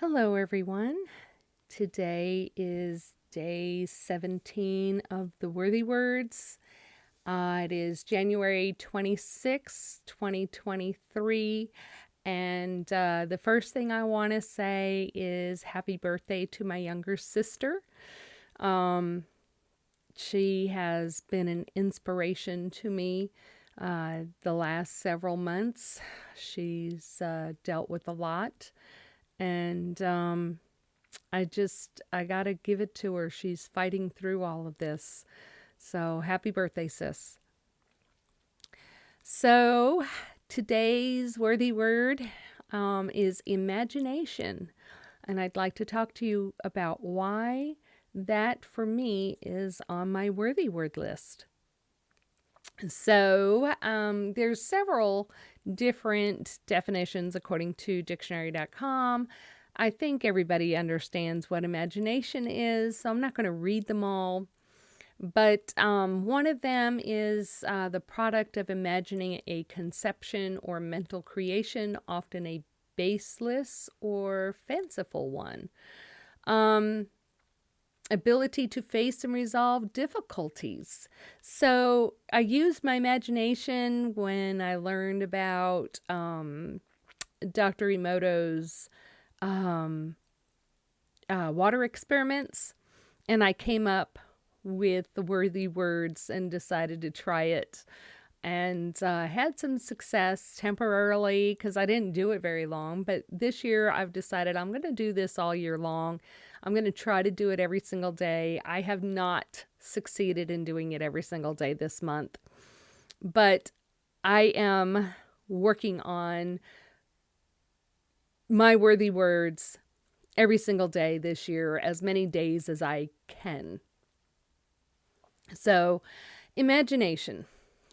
Hello, everyone. Today is day 17 of the Worthy Words. It is January 26, 2023. And the first thing I want to say is happy birthday to my younger sister. She has been an inspiration to me the last several months. She's dealt with a lot. And I gotta give it to her. She's fighting through all of this. So happy birthday, sis. So today's worthy word is imagination. And I'd like to talk to you about why that for me is on my worthy word list. So there's several different definitions according to dictionary.com. I think everybody understands what imagination is, so I'm not going to read them all. But one of them is the product of imagining a conception or mental creation, often a baseless or fanciful one. Ability to face and resolve difficulties. So I used my imagination when I learned about Dr. Emoto's water experiments, and I came up with the worthy words and decided to try it. And had some success temporarily because I didn't do it very long. But this year I've decided I'm going to do this all year long. I'm going to try to do it every single day. I have not succeeded in doing it every single day this month, but I am working on my worthy words every single day this year, as many days as I can. So, imagination.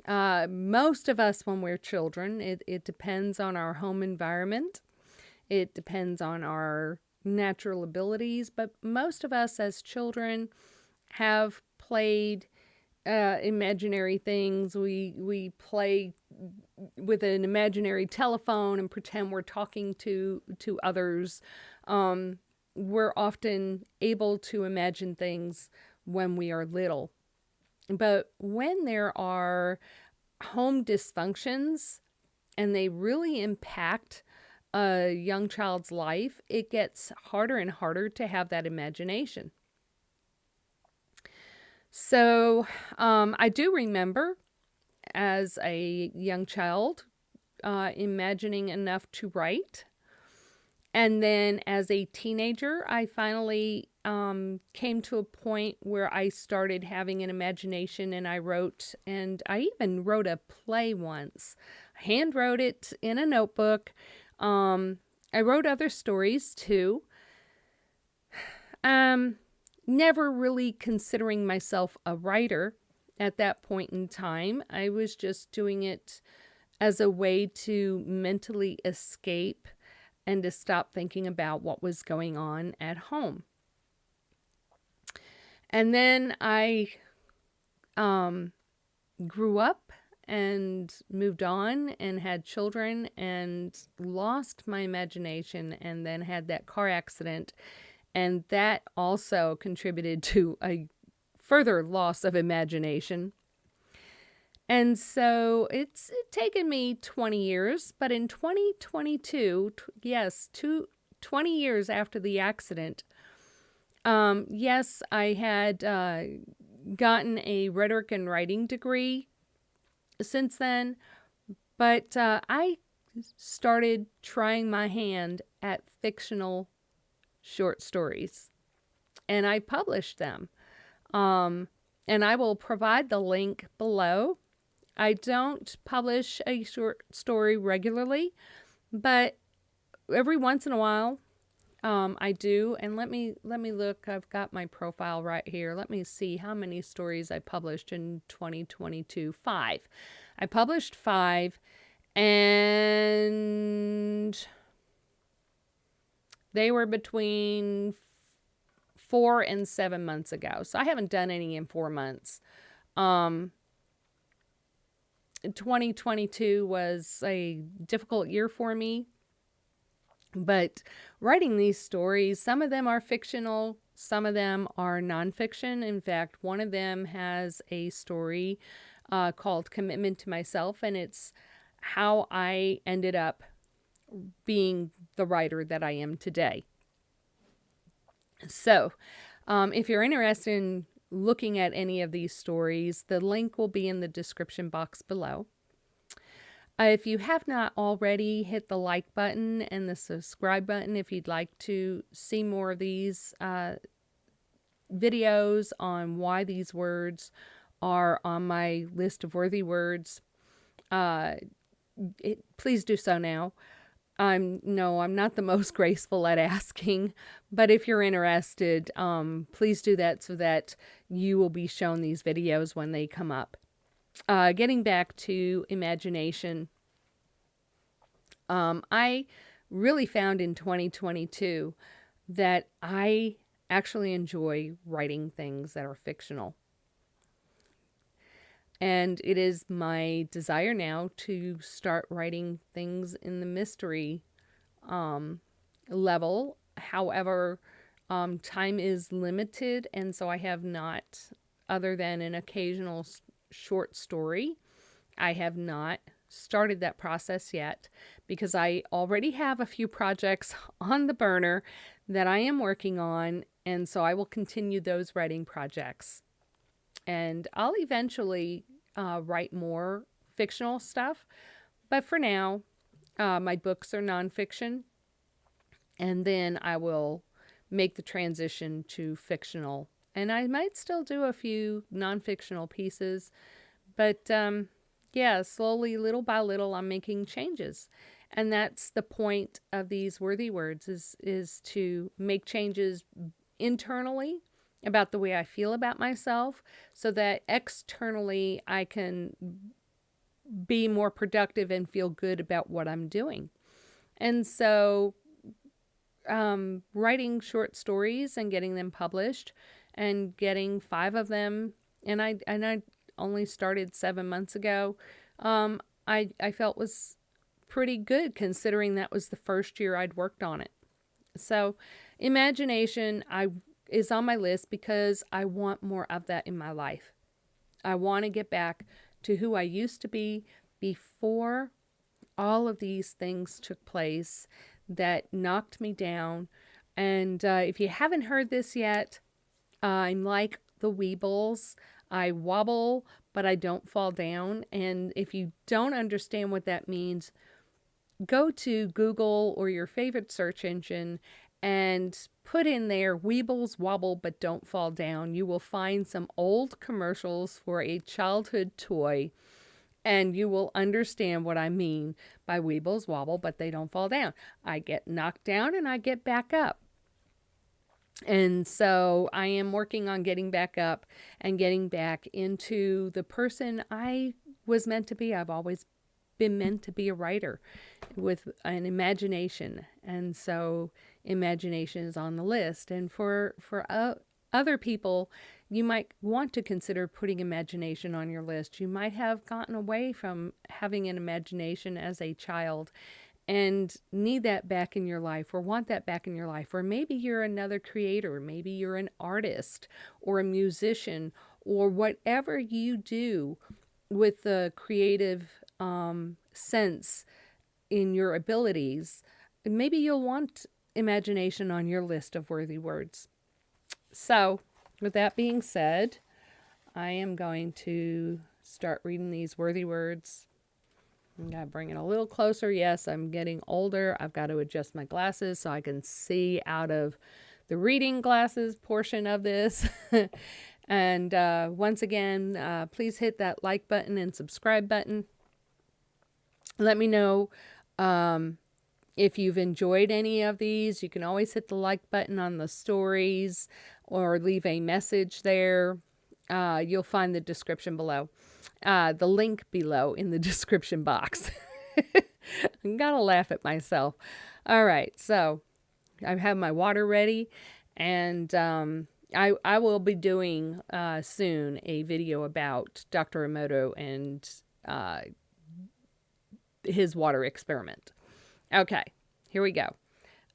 Most of us, when we're children, it depends on our home environment. It depends on our natural abilities, but most of us as children have played imaginary things. We play with an imaginary telephone and pretend we're talking to others. We're often able to imagine things when we are little. But when there are home dysfunctions and they really impact a young child's life, it gets harder and harder to have that imagination. So I do remember as a young child imagining enough to write. And then as a teenager, I finally came to a point where I started having an imagination and I wrote, and I even wrote a play once. I hand wrote it in a notebook. I wrote other stories too. Never really considering myself a writer at that point in time. I was just doing it as a way to mentally escape and to stop thinking about what was going on at home. And then I grew up and moved on and had children and lost my imagination and then had that car accident. And that also contributed to a further loss of imagination. And so it's taken me 20 years, but in 2022, yes, 20 years after the accident, yes, I had gotten a rhetoric and writing degree since then, but I started trying my hand at fictional short stories, and I published them. And I will provide the link below. I don't publish a short story regularly, but every once in a while I do. And let me look. I've got my profile right here. Let me see how many stories I published in 2022. 5. I published 5, and they were between 4 and 7 months ago. So I haven't done any in 4 months. 2022 was a difficult year for me. But writing these stories, some of them are fictional, some of them are nonfiction. In fact, one of them has a story called Commitment to Myself, and it's how I ended up being the writer that I am today. So, if you're interested in looking at any of these stories, the link will be in the description box below. If you have not already, hit the like button and the subscribe button if you'd like to see more of these videos on why these words are on my list of worthy words. Please do so now. I'm not the most graceful at asking, but if you're interested, please do that so that you will be shown these videos when they come up. Getting back to imagination, I really found in 2022 that I actually enjoy writing things that are fictional. And it is my desire now to start writing things in the mystery level. However, time is limited, and so I have not, other than an occasional short story, I have not started that process yet because I already have a few projects on the burner that I am working on, and so I will continue those writing projects. And I'll eventually write more fictional stuff, but for now, my books are nonfiction, and then I will make the transition to fictional. And I might still do a few non-fictional pieces, but yeah, slowly, little by little, I'm making changes. And that's the point of these worthy words is to make changes internally about the way I feel about myself so that externally I can be more productive and feel good about what I'm doing. And so writing short stories and getting them published and getting 5 of them, and I only started 7 months ago, I felt was pretty good considering that was the first year I'd worked on it. So imagination is on my list because I want more of that in my life. I want to get back to who I used to be before all of these things took place that knocked me down. And if you haven't heard this yet, I'm like the Weebles. I wobble, but I don't fall down. And if you don't understand what that means, go to Google or your favorite search engine and put in there Weebles wobble but don't fall down. You will find some old commercials for a childhood toy, and you will understand what I mean by Weebles wobble but they don't fall down. I get knocked down and I get back up. And so I am working on getting back up and getting back into the person I was meant to be. I've always been meant to be a writer with an imagination. And so imagination is on the list. And for other people, you might want to consider putting imagination on your list. You might have gotten away from having an imagination as a child and need that back in your life or want that back in your life. Or maybe you're another creator. Maybe you're an artist or a musician or whatever you do with the creative sense in your abilities. Maybe you'll want imagination on your list of worthy words. So, with that being said, I am going to start reading these worthy words. I'm going to bring it a little closer. Yes, I'm getting older. I've got to adjust my glasses so I can see out of the reading glasses portion of this. And once again, please hit that like button and subscribe button. Let me know if you've enjoyed any of these. You can always hit the like button on the stories or leave a message there. You'll find the description below. The link below in the description box. I gotta laugh at myself. All right, so I have my water ready, and I will be doing soon a video about Dr. Emoto and his water experiment. Okay, here we go.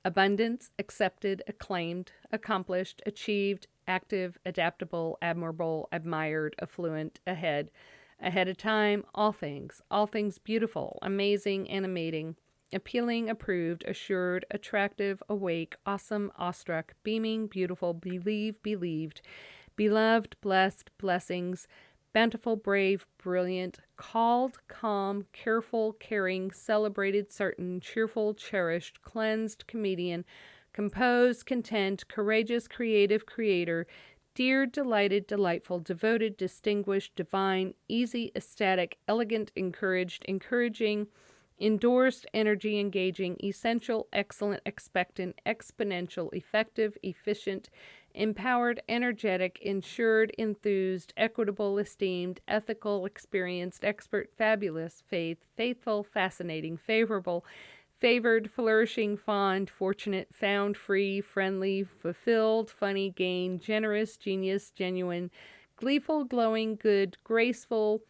abundance, accepted, acclaimed, accomplished, achieved, active, adaptable, admirable, admired, affluent, ahead, ahead of time, all things beautiful, amazing, animating, appealing, approved, assured, attractive, awake, awesome, awestruck, beaming, beautiful, believe, believed, beloved, blessed, blessings, bountiful, brave, brilliant, called, calm, careful, caring, celebrated, certain, cheerful, cherished, cleansed, comedian, composed, content, courageous, creative, creator, dear, delighted, delightful, devoted, distinguished, divine, easy, ecstatic, elegant, encouraged, encouraging, endorsed, energy, engaging, essential, excellent, expectant, exponential, effective, efficient, empowered, energetic, insured, enthused, equitable, esteemed, ethical, experienced, expert, fabulous, faithful, fascinating, favorable, favored, flourishing, fond, fortunate, found, free, friendly, fulfilled, funny, gain, generous, genius, genuine, gleeful, glowing, good, graceful,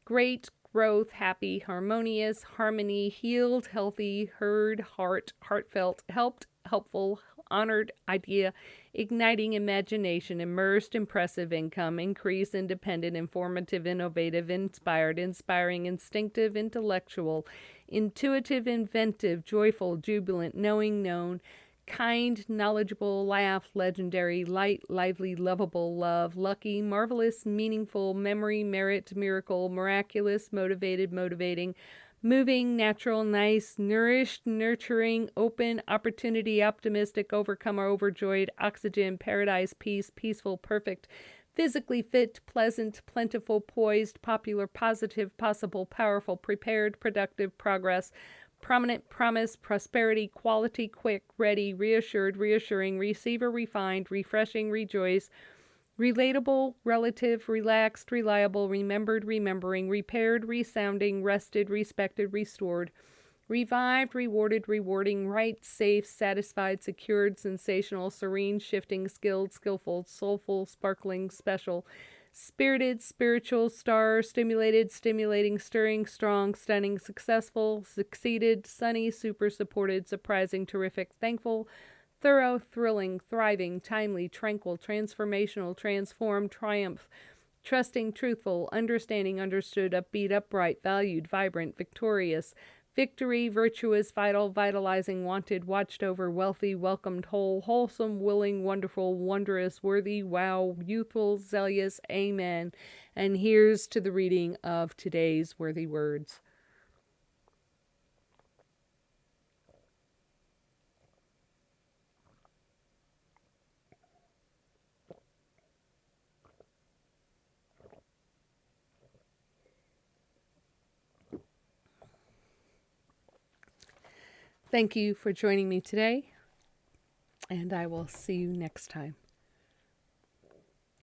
great, growth, happy, harmonious, harmony, healed, healthy, heard, heart, heartfelt, helped, helpful, honored, idea, igniting imagination, immersed, impressive, income, increase, independent, informative, innovative, inspired, inspiring, instinctive, intellectual, intuitive, inventive, joyful, jubilant, knowing, known, kind, knowledgeable, laugh, legendary, light, lively, lovable, love, lucky, marvelous, meaningful, memory, merit, miracle, miraculous, motivated, motivating, moving, natural, nice, nourished, nurturing, open, opportunity, optimistic, overcomer, overjoyed, oxygen, paradise, peace, peaceful, perfect, physically fit, pleasant, plentiful, poised, popular, positive, possible, powerful, prepared, productive, progress, prominent, promise, prosperity, quality, quick, ready, reassured, reassuring, receiver, refined, refreshing, rejoice, relatable, relative, relaxed, reliable, remembered, remembering, repaired, resounding, rested, respected, restored, revived, rewarded, rewarding, right, safe, satisfied, secured, sensational, serene, shifting, skilled, skillful, soulful, sparkling, special, spirited, spiritual, star, stimulated, stimulating, stirring, strong, stunning, successful, succeeded, sunny, super, supported, surprising, terrific, thankful, thorough, thrilling, thriving, timely, tranquil, transformational, transformed, triumph, trusting, truthful, understanding, understood, upbeat, upright, valued, vibrant, victorious, victory, virtuous, vital, vitalizing, wanted, watched over, wealthy, welcomed, whole, wholesome, willing, wonderful, wondrous, worthy, wow, youthful, zealous, amen. And here's to the reading of today's worthy words. Thank you for joining me today, and I will see you next time.